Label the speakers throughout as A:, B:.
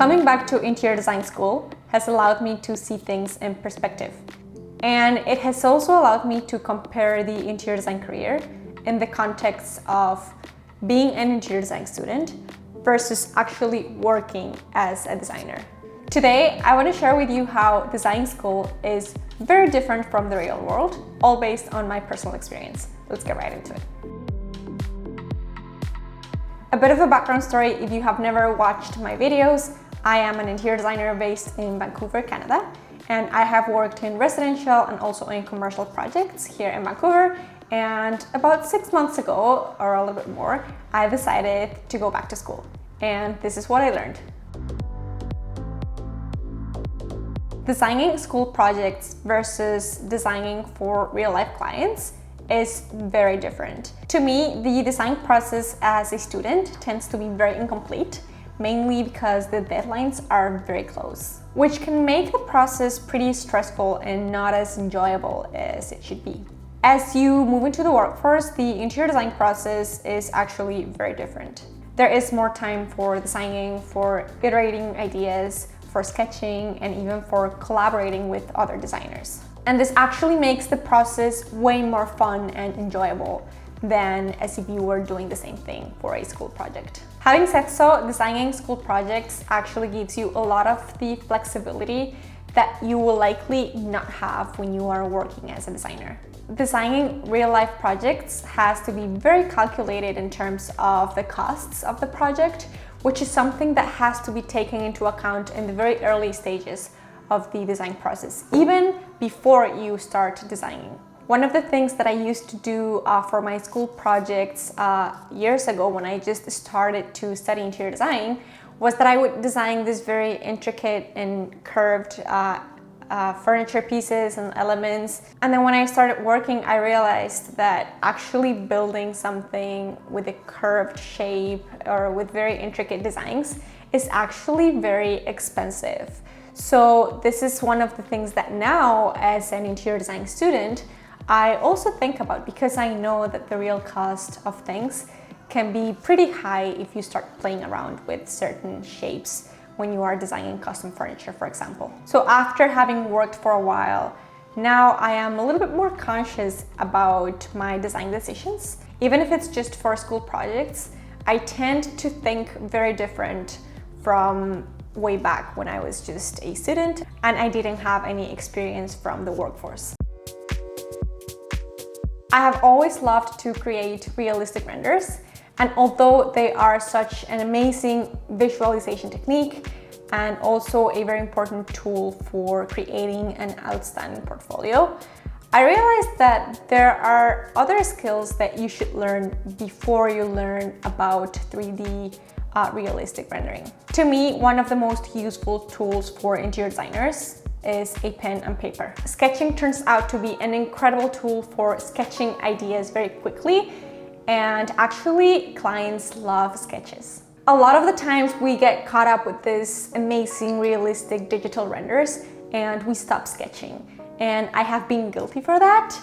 A: Coming back to interior design school has allowed me to see things in perspective. And it has also allowed me to compare the interior design career in the context of being an interior design student versus actually working as a designer. Today, I want to share with you how design school is very different from the real world, all based on my personal experience. Let's get right into it. A bit of a background story if you have never watched my videos. I am an interior designer based in Vancouver, Canada, and I have worked in residential and also in commercial projects here in Vancouver. And about 6 months ago, or a little bit more, I decided to go back to school. And this is what I learned. Designing school projects versus designing for real-life clients is very different. To me, the design process as a student tends to be very incomplete, mainly because the deadlines are very close, which can make the process pretty stressful and not as enjoyable as it should be. As you move into the workforce, the interior design process is actually very different. There is more time for designing, for iterating ideas, for sketching, and even for collaborating with other designers. And this actually makes the process way more fun and enjoyable than as if you were doing the same thing for a school project. Having said so, designing school projects actually gives you a lot of the flexibility that you will likely not have when you are working as a designer. Designing real-life projects has to be very calculated in terms of the costs of the project, which is something that has to be taken into account in the very early stages of the design process, even before you start designing. One of the things that I used to do for my school projects years ago when I just started to study interior design was that I would design these very intricate and curved furniture pieces and elements. And then when I started working, I realized that actually building something with a curved shape or with very intricate designs is actually very expensive. So this is one of the things that now, as an interior design student, I also think about, because I know that the real cost of things can be pretty high if you start playing around with certain shapes when you are designing custom furniture, for example. So after having worked for a while, now I am a little bit more conscious about my design decisions. Even if it's just for school projects, I tend to think very different from way back when I was just a student and I didn't have any experience from the workforce. I have always loved to create realistic renders, and although they are such an amazing visualization technique and also a very important tool for creating an outstanding portfolio, I realized that there are other skills that you should learn before you learn about 3D realistic rendering. To me, one of the most useful tools for interior designers is a pen and paper. Sketching turns out to be an incredible tool for sketching ideas very quickly, and actually clients love sketches. A lot of the times we get caught up with this amazing realistic digital renders and we stop sketching. And I have been guilty for that,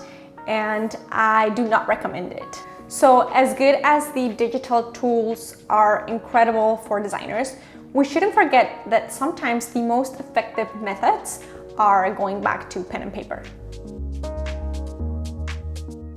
A: and I do not recommend it. So as good as the digital tools are incredible for designers, we shouldn't forget that sometimes the most effective methods are going back to pen and paper.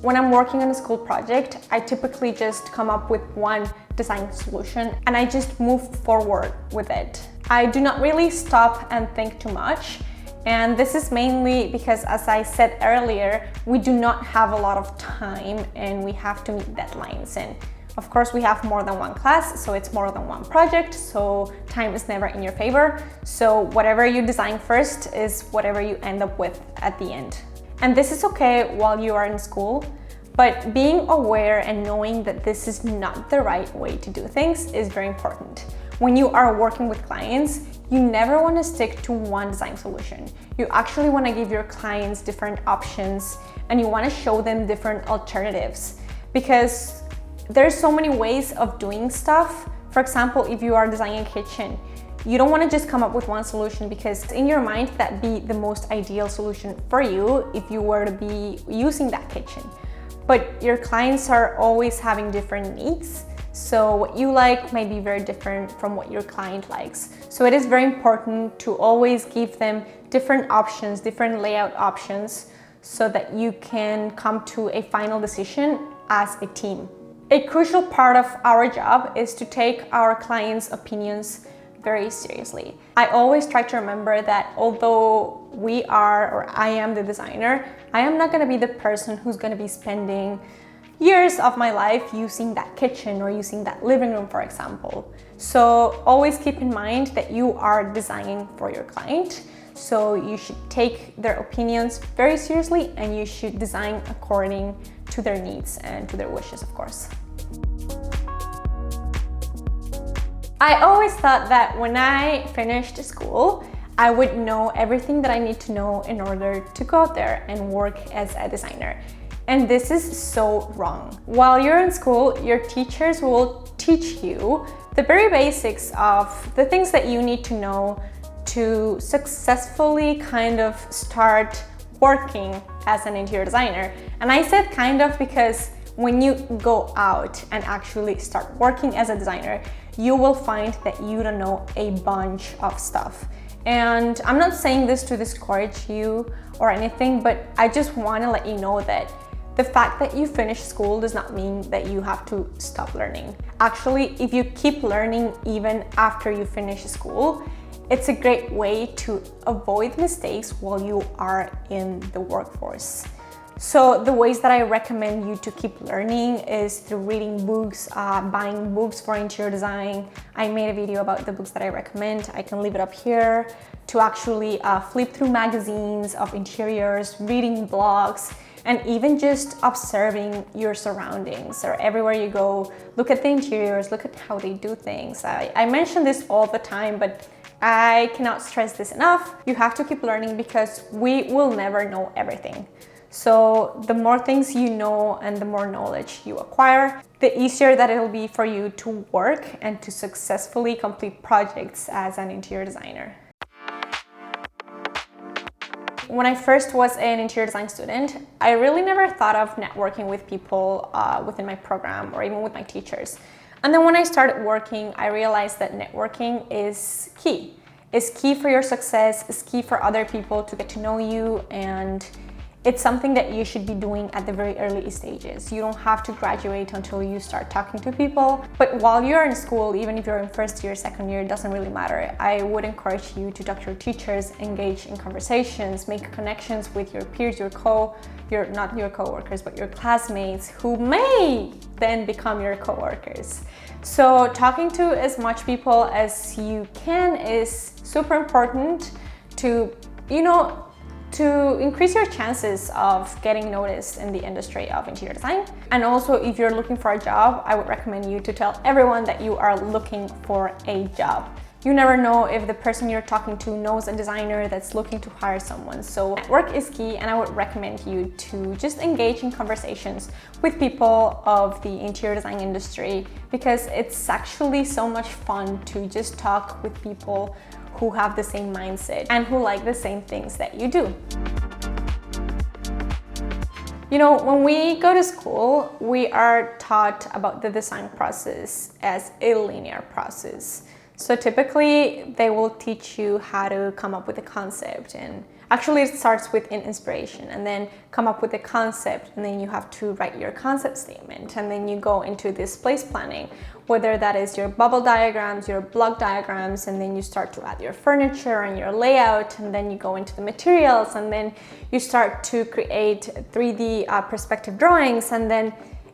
A: When I'm working on a school project, I typically just come up with one design solution and I just move forward with it. I do not really stop and think too much. And this is mainly because, as I said earlier, we do not have a lot of time and we have to meet deadlines. And of course, we have more than one class, so it's more than one project, so time is never in your favor. So whatever you design first is whatever you end up with at the end. And this is okay while you are in school, but being aware and knowing that this is not the right way to do things is very important. When you are working with clients, you never want to stick to one design solution. You actually want to give your clients different options and you want to show them different alternatives, because there's so many ways of doing stuff. For example, if you are designing a kitchen, you don't want to just come up with one solution, because in your mind that'd be the most ideal solution for you if you were to be using that kitchen. But your clients are always having different needs. So what you like may be very different from what your client likes. So it is very important to always give them different options, different layout options, so that you can come to a final decision as a team. A crucial part of our job is to take our clients' opinions very seriously. I always try to remember that although we are, or I am the designer, I am not gonna be the person who's gonna be spending years of my life using that kitchen or using that living room, for example. So always keep in mind that you are designing for your client. So you should take their opinions very seriously and you should design according to their needs and to their wishes, of course. I always thought that when I finished school, I would know everything that I need to know in order to go out there and work as a designer. And this is so wrong. While you're in school, your teachers will teach you the very basics of the things that you need to know to successfully kind of start working as an interior designer. And I said kind of because when you go out and actually start working as a designer, you will find that you don't know a bunch of stuff. And I'm not saying this to discourage you or anything, but I just want to let you know that the fact that you finish school does not mean that you have to stop learning. Actually, if you keep learning even after you finish school, it's a great way to avoid mistakes while you are in the workforce. So the ways that I recommend you to keep learning is through reading books, buying books for interior design. I made a video about the books that I recommend. I can leave it up here. To actually flip through magazines of interiors, reading blogs, and even just observing your surroundings. Or everywhere you go, look at the interiors, look at how they do things. I mention this all the time, but I cannot stress this enough. You have to keep learning because we will never know everything. So the more things you know and the more knowledge you acquire, the easier that it'll be for you to work and to successfully complete projects as an interior designer. When I first was an interior design student, I really never thought of networking with people within my program or even with my teachers. And then when I started working, I realized that networking is key. It's key for your success, it's key for other people to get to know you, and it's something that you should be doing at the very early stages. You don't have to graduate until you start talking to people. But while you're in school, even if you're in first year, second year, it doesn't really matter. I would encourage you to talk to your teachers, engage in conversations, make connections with your peers, not your coworkers, but your classmates who may then become your coworkers. So talking to as much people as you can is super important to, to increase your chances of getting noticed in the industry of interior design. And also, if you're looking for a job, I would recommend you to tell everyone that you are looking for a job. You never know if the person you're talking to knows a designer that's looking to hire someone. So network is key, and I would recommend you to just engage in conversations with people of the interior design industry, because it's actually so much fun to just talk with people who have the same mindset and who like the same things that you do. When we go to school, we are taught about the design process as a linear process. So typically, they will teach you how to come up with a concept, and actually it starts with an inspiration and then come up with a concept, and then you have to write your concept statement, and then you go into this place planning, whether that is your bubble diagrams, your block diagrams, and then you start to add your furniture and your layout, and then you go into the materials, and then you start to create 3D perspective drawings, and then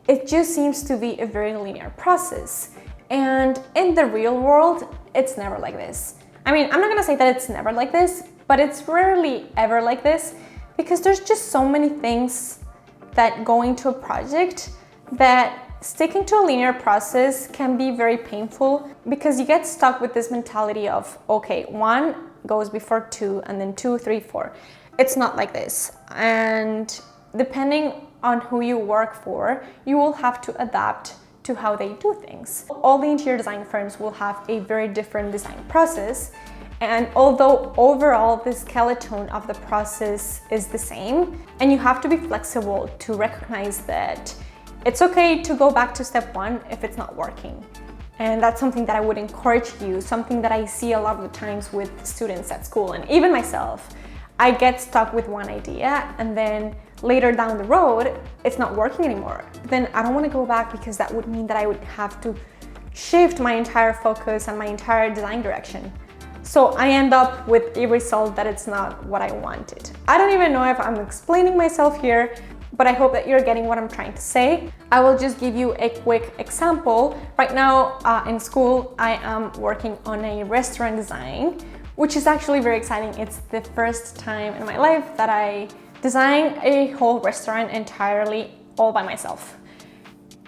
A: it just seems to be a very linear process. And in the real world, it's never like this. I'm not gonna say that it's never like this, but it's rarely ever like this, because there's just so many things that go into a project that sticking to a linear process can be very painful, because you get stuck with this mentality of, okay, 1 goes before 2, and then 2, 3, 4. It's not like this. And depending on who you work for, you will have to adapt to how they do things. All the interior design firms will have a very different design process, and although overall the skeleton of the process is the same, and you have to be flexible to recognize that It's okay to go back to step one if it's not working. And that's something that I would encourage you, something that I see a lot of the times with students at school and even myself. I get stuck with one idea and then later down the road, it's not working anymore. Then I don't want to go back because that would mean that I would have to shift my entire focus and my entire design direction. So I end up with a result that it's not what I wanted. I don't even know if I'm explaining myself here, but I hope that you're getting what I'm trying to say. I will just give you a quick example. Right now in school, I am working on a restaurant design, which is actually very exciting. It's the first time in my life that I design a whole restaurant entirely all by myself.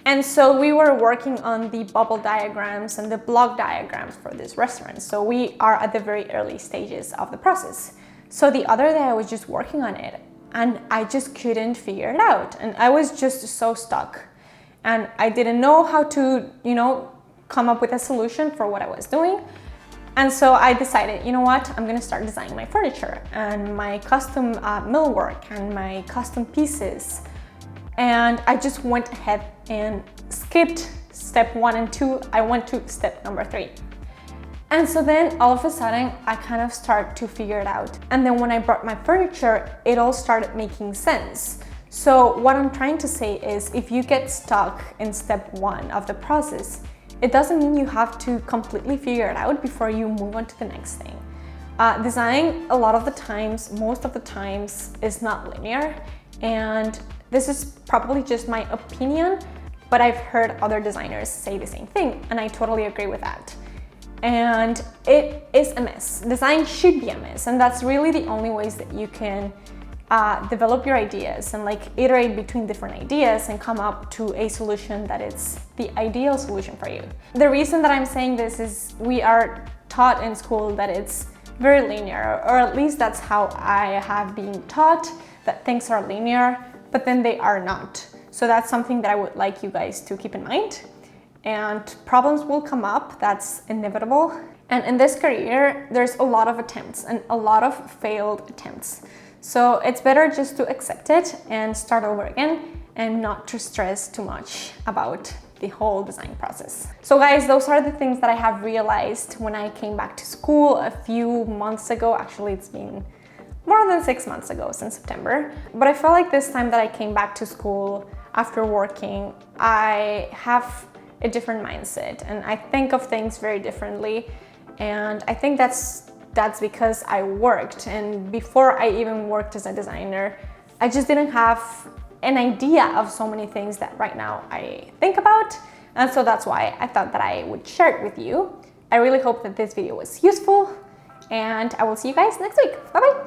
A: And so we were working on the bubble diagrams and the block diagrams for this restaurant. So we are at the very early stages of the process. So the other day I was just working on it and I just couldn't figure it out. And I was just so stuck. And I didn't know how to, come up with a solution for what I was doing. And so I decided, you know what, I'm gonna start designing my furniture and my custom millwork and my custom pieces. And I just went ahead and skipped step 1 and 2. I went to step number 3. And so then all of a sudden, I kind of start to figure it out. And then when I brought my furniture, it all started making sense. So what I'm trying to say is if you get stuck in step 1 of the process, it doesn't mean you have to completely figure it out before you move on to the next thing. Design, a lot of the times, most of the times, is not linear. And this is probably just my opinion, but I've heard other designers say the same thing, and I totally agree with that. And it is a mess. Design should be a mess, and that's really the only ways that you can develop your ideas and iterate between different ideas and come up to a solution that is the ideal solution for you. The reason that I'm saying this is we are taught in school that it's very linear, or at least that's how I have been taught, that things are linear, but then they are not. So that's something that I would like you guys to keep in mind. And problems will come up, that's inevitable. And in this career, there's a lot of attempts and a lot of failed attempts. So it's better just to accept it and start over again and not to stress too much about the whole design process. So guys, those are the things that I have realized when I came back to school a few months ago. Actually, it's been more than 6 months ago, since September. But I felt like this time that I came back to school after working, I have a different mindset and I think of things very differently. And I think that's because I worked, and before I even worked as a designer, I just didn't have an idea of so many things that right now I think about. And so that's why I thought that I would share it with you. I really hope that this video was useful, and I will see you guys next week. Bye bye.